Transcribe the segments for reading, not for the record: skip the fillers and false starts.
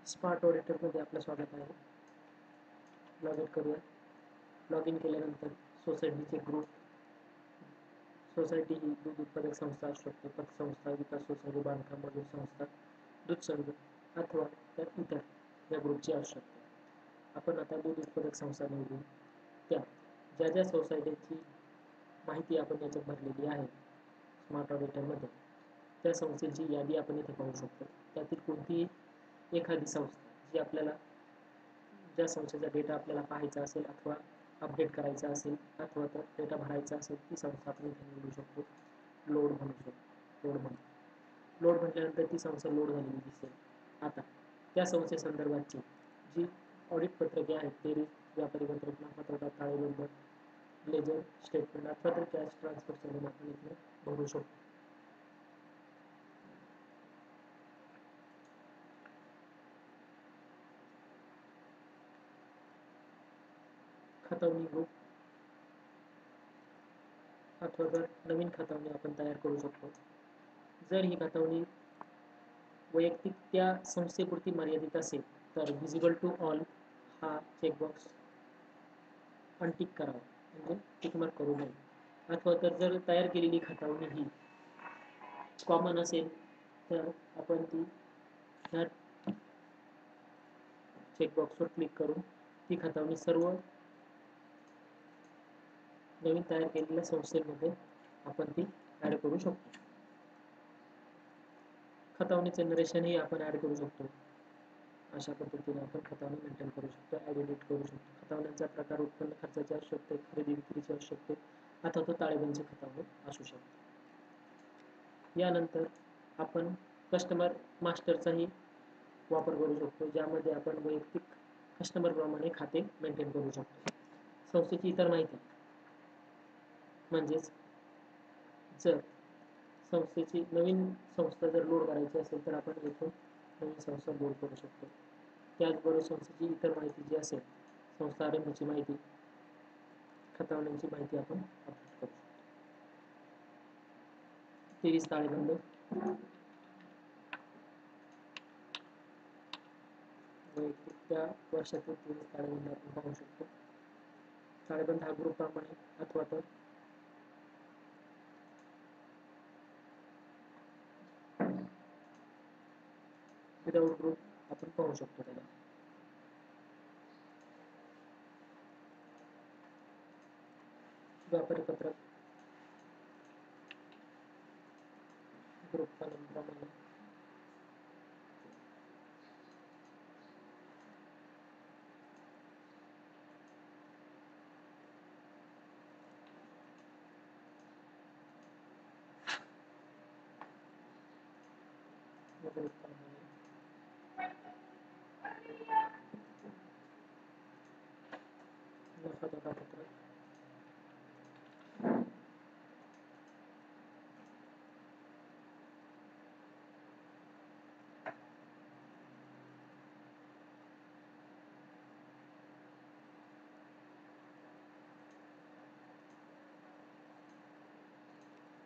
Smart ऑडिटरमध्ये आपलं स्वागत आहे. लॉग इन करूया. लॉग इन केल्यानंतर सोसायटीचे ग्रुप, सोसायटी ही दूध उत्पादक संस्था असू शकते, पतसंस्था, विकास सोसायटी, बांधकाम मजूर संस्था, दूध संघ अथवा त्या इतर या ग्रुपची असू शकते. आपण आता दूध उत्पादक संस्था निवडू. त्या ज्या ज्या सोसायटीची माहिती आपण याच्यात भरलेली आहे स्मार्ट ऑडिटरमध्ये, त्या संस्थेची यादी आपण इथे पाहू शकतो. त्यातील कोणतीही एखादी संस्था जी आपल्याला, ज्या संस्थेचा डेटा आपल्याला पाहायचा असेल अथवा अपडेट करायचा असेल अथवा तर डेटा भरायचा असेल, ती संस्था आपण इथे निवडू शकतो. लोड म्हणू शकतो. लोड म्हटल्यानंतर ती संस्था लोड झालेली दिसेल. आता त्या संस्थेसंदर्भातची जी ऑडिट पत्रके आहेत, बेरीज, व्यापारी पत्रक, नफा ताळेबंद, लेजर स्टेटमेंट अथवा तर कॅश ट्रान्सफर आपण इथे भरू शकतो. खतावणी ग्रुप अथवा जर नवीन खतावणी आपण तयार करू शकतो. जर ही खतावणी वैयक्तिक त्या संस्थेपुरती मर्यादित असेल तर विजिबल टू ऑल हा चेकबॉक्स अनटिक करावा, म्हणजे टिकमार्क करू नये. अथवा तर जर तयार केलेली खतावणी ही कॉमन असेल तर आपण ती ह्या चेकबॉक्सवर क्लिक करून ती खतावणी सर्व नवीन तयार केलेल्या संस्थेमध्ये आपण ती ॲड करू शकतो. खतावणीचे नरेशनही आपण ॲड करू शकतो. अशा पद्धतीने आपण खतावणी मेंटेन करू शकतो, एडिट करू शकतो. खतावण्यांचा प्रकार उत्पन्न खर्चाची असू शकते, खरेदी विक्रीची असू शकते अथवा तो ताळेबंदची खतावणी असू शकते. यानंतर आपण कस्टमर मास्टरचाही वापर करू शकतो, ज्यामध्ये आपण वैयक्तिक कस्टमर प्रमाणे खाते मेंटेन करू शकतो. संस्थेची इतर माहिती म्हणजेच जर संस्थेची नवीन संस्था जर लोड करायची असेल तर आपण येथून नवीन संस्था लोड करू शकतो. त्याचबरोबर संस्थेची इतर माहिती जी असेल, संस्था आरंभीची माहिती, खतावण्यांची माहिती आपण अपडेट करू शकतो. 23 ताळेबंद, वैयक्तिक त्या वर्षातील 23 ताळेबंद आपण पाहू शकतो. ताळेबंद हा ग्रुप प्रमाणे अथवा तर विदाउट ग्रुप आपण पाहू शकतो. त्याला व्यापारी पत्रक ग्रुप प्रमाणे नफा तोटा पत्रक,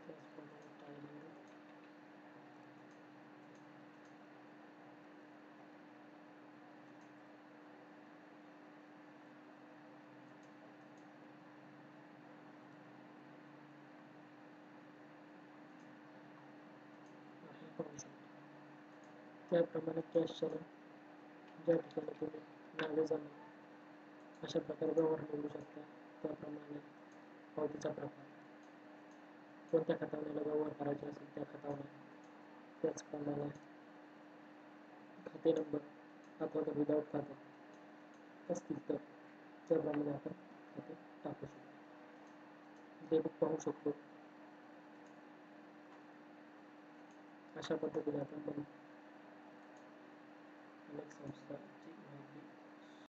त्याचप्रमाणे ताळेबंद, पाहू शकतो. त्याप्रमाणे कॅश चलन, ज्या ठिकाणी तुम्ही नावे जमा अशा प्रकारे व्यवहार निवडू शकता. त्याप्रमाणे पावतीचा प्रकार, कोणत्या खतावणीला व्यवहार करायचे असेल त्या खतावण्या, त्याचप्रमाणे खाते नंबर अथवा तर विदाउट खाते असतील तर त्याप्रमाणे आपण खाते टाकू शकतो. डेबिट पाहू शकतो. अशा पद्धतीने आपण अनेक संस्था